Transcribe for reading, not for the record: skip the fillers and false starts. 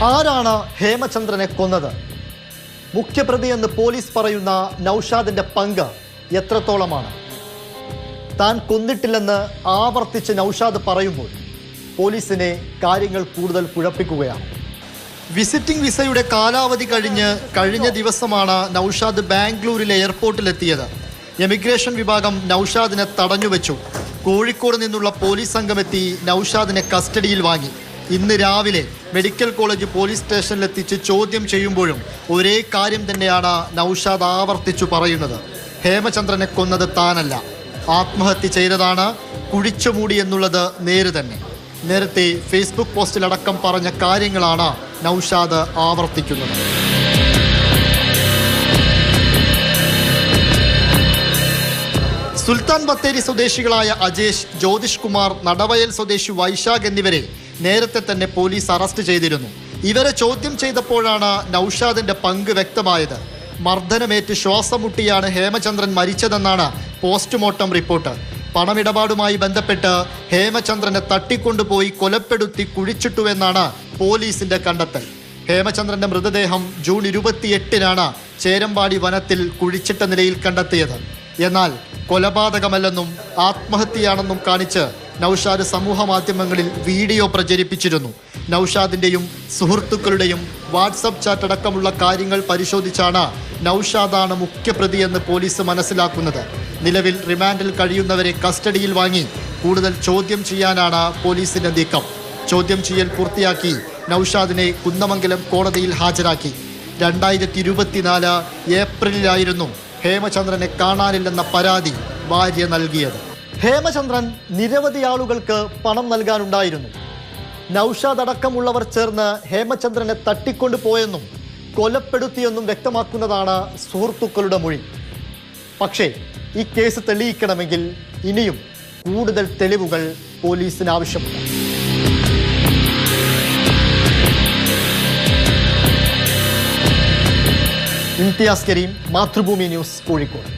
ആരാണ് ഹേമചന്ദ്രനെ കൊന്നത്? മുഖ്യപ്രതി എന്ന് പോലീസ് പറയുന്ന നൌഷാദിന്റെ പങ്ക് എത്രത്തോളമാണ്? താൻ കൊന്നിട്ടില്ലെന്ന് ആവർത്തിച്ച് നൌഷാദ് പറയുമ്പോൾ പോലീസിനെ കാര്യങ്ങൾ കൂടുതൽ കുഴപ്പിക്കുകയാണ്. വിസിറ്റിംഗ് വിസയുടെ കാലാവധി കഴിഞ്ഞ ദിവസമാണ് നൌഷാദ് ബാംഗ്ലൂരിലെ എയർപോർട്ടിലെത്തിയത്. എമിഗ്രേഷൻ വിഭാഗം നൌഷാദിനെ തടഞ്ഞുവെച്ചു. കോഴിക്കോട് നിന്നുള്ള പോലീസ് സംഘമെത്തി നൌഷാദിനെ കസ്റ്റഡിയിൽ വാങ്ങി. ഇന്ന് രാവിലെ മെഡിക്കൽ കോളേജ് പോലീസ് സ്റ്റേഷനിലെത്തിച്ച് ചോദ്യം ചെയ്യുമ്പോഴും ഒരേ കാര്യം തന്നെയാണ് നൌഷാദ് ആവർത്തിച്ചു പറയുന്നത്. ഹേമചന്ദ്രനെ കൊന്നത് താനല്ല, ആത്മഹത്യ ചെയ്തതാണ്, കുഴിച്ചുമൂടി എന്നുള്ളത് നേര് തന്നെ. നേരത്തെ ഫേസ്ബുക്ക് പോസ്റ്റിലടക്കം പറഞ്ഞ കാര്യങ്ങളാണ് നൌഷാദ് ആവർത്തിക്കുന്നത്. സുൽത്താൻ ബത്തേരി സ്വദേശികളായ അജേഷ്, ജ്യോതിഷ് കുമാർ, നടവയൽ സ്വദേശി വൈശാഖ് എന്നിവരെ നേരത്തെ തന്നെ പോലീസ് അറസ്റ്റ് ചെയ്തിരുന്നു. ഇവരെ ചോദ്യം ചെയ്തപ്പോഴാണ് നൌഷാദിന്റെ പങ്ക് വ്യക്തമായത്. മർദ്ദനമേറ്റ് ശ്വാസം മുട്ടിയാണ് ഹേമചന്ദ്രൻ മരിച്ചതെന്നാണ് പോസ്റ്റ്മോർട്ടം റിപ്പോർട്ട്. പണമിടപാടുമായി ബന്ധപ്പെട്ട് ഹേമചന്ദ്രനെ തട്ടിക്കൊണ്ടുപോയി കൊലപ്പെടുത്തി കുഴിച്ചിട്ടുവെന്നാണ് പോലീസിന്റെ കണ്ടെത്തൽ. ഹേമചന്ദ്രന്റെ മൃതദേഹം ജൂൺ 28-നാണ് ചേരമ്പാടി വനത്തിൽ കുഴിച്ചിട്ട നിലയിൽ കണ്ടെത്തിയത്. എന്നാൽ കൊലപാതകമല്ലെന്നും ആത്മഹത്യയാണെന്നും കാണിച്ച് നൌഷാദ് സമൂഹ മാധ്യമങ്ങളിൽ വീഡിയോ പ്രചരിപ്പിച്ചിരുന്നു. നൌഷാദിന്റെയും സുഹൃത്തുക്കളുടെയും വാട്സപ്പ് ചാറ്റ് അടക്കമുള്ള കാര്യങ്ങൾ പരിശോധിച്ചാണ് നൌഷാദാണ് മുഖ്യപ്രതിയെന്ന് പോലീസ് മനസ്സിലാക്കുന്നത്. നിലവിൽ റിമാൻഡിൽ കഴിയുന്നവരെ കസ്റ്റഡിയിൽ വാങ്ങി കൂടുതൽ ചോദ്യം ചെയ്യാനാണ് പോലീസിന്റെ നീക്കം. ചോദ്യം ചെയ്യൽ പൂർത്തിയാക്കി നൌഷാദിനെ കുന്നമംഗലം കോടതിയിൽ ഹാജരാക്കി. 2024 ഏപ്രിലിലായിരുന്നു ഹേമചന്ദ്രനെ കാണാനില്ലെന്ന പരാതി ഭാര്യ നൽകിയത്. ഹേമചന്ദ്രൻ നിരവധി ആളുകൾക്ക് പണം നൽകാനുണ്ടായിരുന്നു. നൌഷാദ് അടക്കമുള്ളവർ ചേർന്ന് ഹേമചന്ദ്രനെ തട്ടിക്കൊണ്ടു പോയെന്നും കൊലപ്പെടുത്തിയെന്നും വ്യക്തമാക്കുന്നതാണ് സുഹൃത്തുക്കളുടെ മൊഴി. പക്ഷേ ഈ കേസ് തെളിയിക്കണമെങ്കിൽ ഇനിയും കൂടുതൽ തെളിവുകൾ പോലീസിന് ആവശ്യമുണ്ട്. ഇംതിയാസ് കരീം, മാതൃഭൂമി ന്യൂസ്, കോഴിക്കോട്.